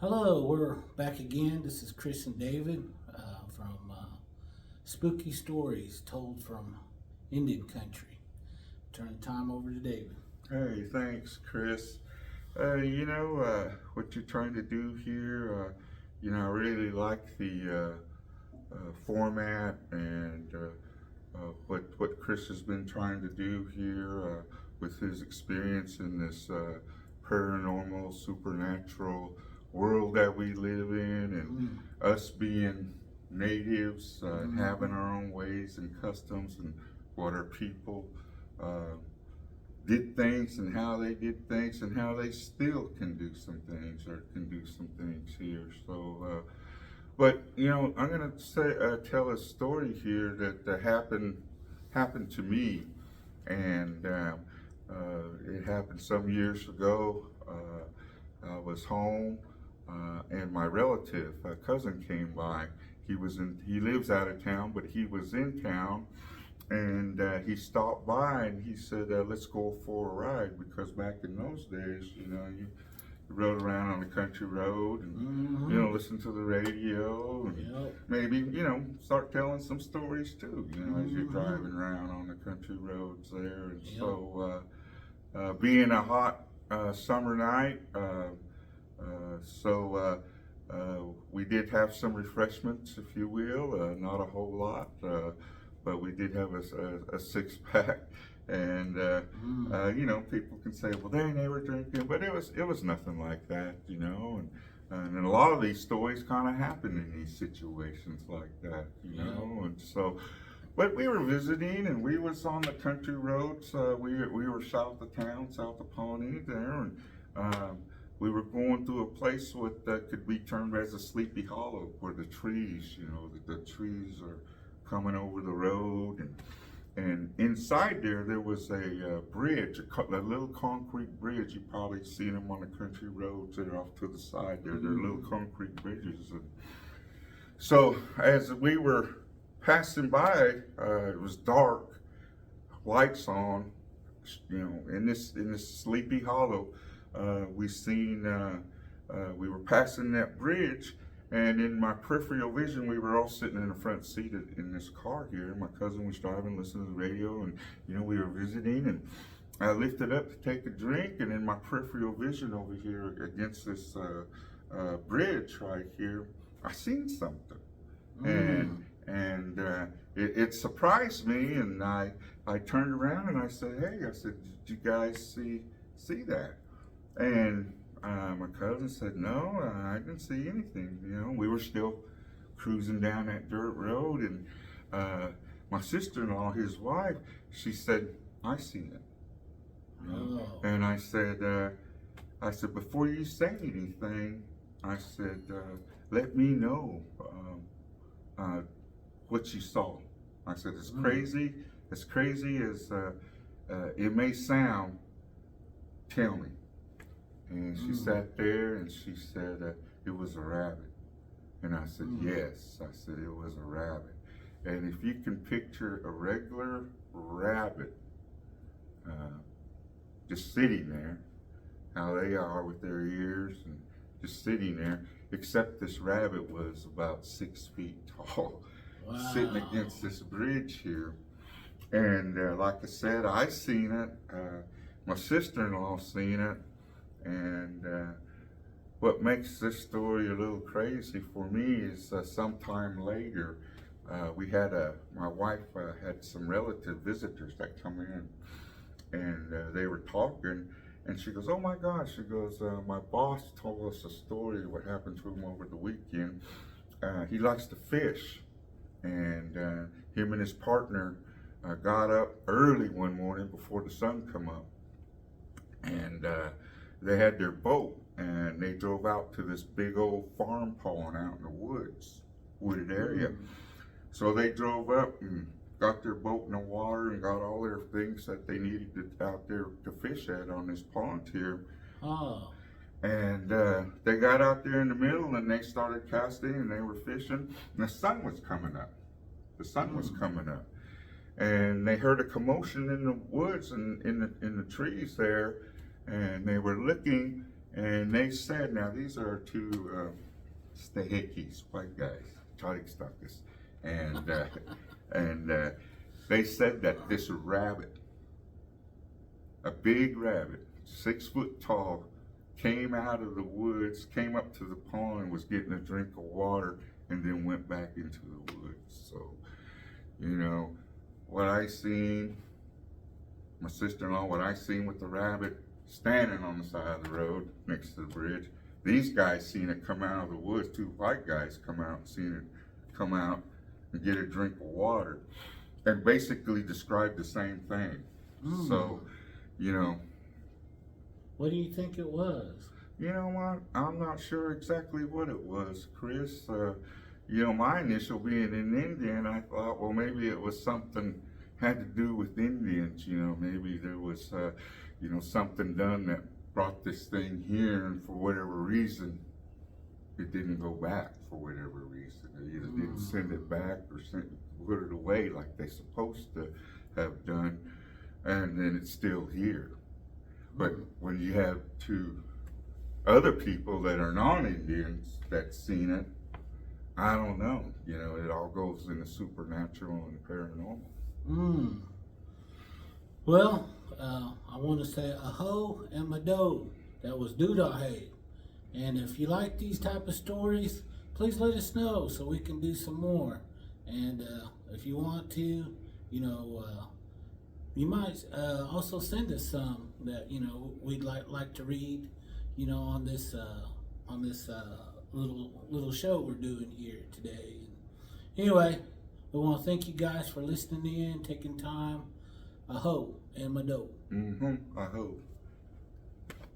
Hello, we're back again. This is Chris and David from Spooky Stories Told from Indian Country. Turn the time over to David. Hey, thanks, Chris. What you're trying to do here. I really like the format and what Chris has been trying to do here with his experience in this paranormal, supernatural world that we live in, and us being natives, having our own ways and customs, and what our people uh, did things and how they did things and how they still can do some things or can do some things here. I'm gonna tell a story here that happened to me, and it happened some years ago. I was home, and my relative, a cousin, came by. He lives out of town, but he was in town, and he stopped by and he said, "Let's go for a ride," because back in those days, you rode around on the country road and listen to the radio and Yep. maybe start telling some stories too. As you're driving around on the country roads there. And Yep. being a hot summer night, we did have some refreshments, if you will, not a whole lot, but we did have a six pack. And people can say, "Well, they were drinking," but it was nothing like that, And a lot of these stories kind of happen in these situations like that, And so, but we were visiting, and we was on the country roads. We were south of town, south of Pawnee there, and we were going through a place that could be termed as a Sleepy Hollow, where the trees, the trees are coming over the road, and inside there was a bridge, a little concrete bridge. You probably seen them on the country roads that are off to the side there. They're little concrete bridges. And so as we were passing by, it was dark, lights on, in this Sleepy Hollow. We were passing that bridge, and in my peripheral vision, we were all sitting in the front seat in this car here. My cousin was driving, listening to the radio, and we were visiting. And I lifted up to take a drink, and in my peripheral vision over here against this bridge right here, I seen something, and it surprised me. And I turned around and I said, "Hey," I said, "Did you guys see that?" And my cousin said, "No, I didn't see anything." We were still cruising down that dirt road, and my sister-in-law, his wife, she said, "I seen it." Oh. And I said, "Before you say anything," I said, "let me know what you saw." I said, "As crazy as it may sound, tell me." And she sat there and she said, "It was a rabbit." And I said, "Yes." I said, "It was a rabbit." And if you can picture a regular rabbit just sitting there, how they are with their ears and just sitting there, except this rabbit was about 6 feet tall, sitting against this bridge here. And like I said, I seen it. My sister-in-law seen it. And what makes this story a little crazy for me is sometime later, my wife had some relative visitors that come in, and they were talking, and she goes, "Oh my gosh," she goes, "my boss told us a story of what happened to him over the weekend. He likes to fish, and him and his partner got up early one morning before the sun come up, and they had their boat, and they drove out to this big old farm pond out in the wooded area. So they drove up and got their boat in the water and got all their things that they needed out there to fish at on this pond here. Oh. And they got out there in the middle, and they started casting, and they were fishing, and the sun was coming up. And they heard a commotion in the woods and in the trees there, and they were looking, And they said, now these are two Stahikis, white guys, Charikstakis, and they said that this rabbit, a big rabbit, 6 foot tall, came out of the woods, came up to the pond and was getting a drink of water and then went back into the woods. So, you know, what I seen, my sister-in-law, what I seen with the rabbit standing on the side of the road next to the bridge, these guys seen it come out of the woods. 2 white guys come out and seen it come out and get a drink of water and basically described the same thing. So, you know, what do you think it was? you know what? I'm not sure exactly what it was, Chris. You know, my initial being an Indian, I thought, well, maybe it was something had to do with Indians. You know, maybe there was, you know, something done that brought this thing here, and for whatever reason, it didn't go back for whatever reason. They either didn't send it back or put it away like they're supposed to have done, and then it's still here. But when you have 2 other people that are non-Indians that's seen it, I don't know. You know, it all goes in the supernatural and paranormal. Well, I want to say aho and mado. That was Dudahe. And if you like these type of stories, please let us know so we can do some more. And if you want to, you know, you might also send us some that, you know, we'd like to read, you know, on this little show we're doing here today. Anyway, we want to thank you guys for listening in, taking time. Aho and mado. Aho.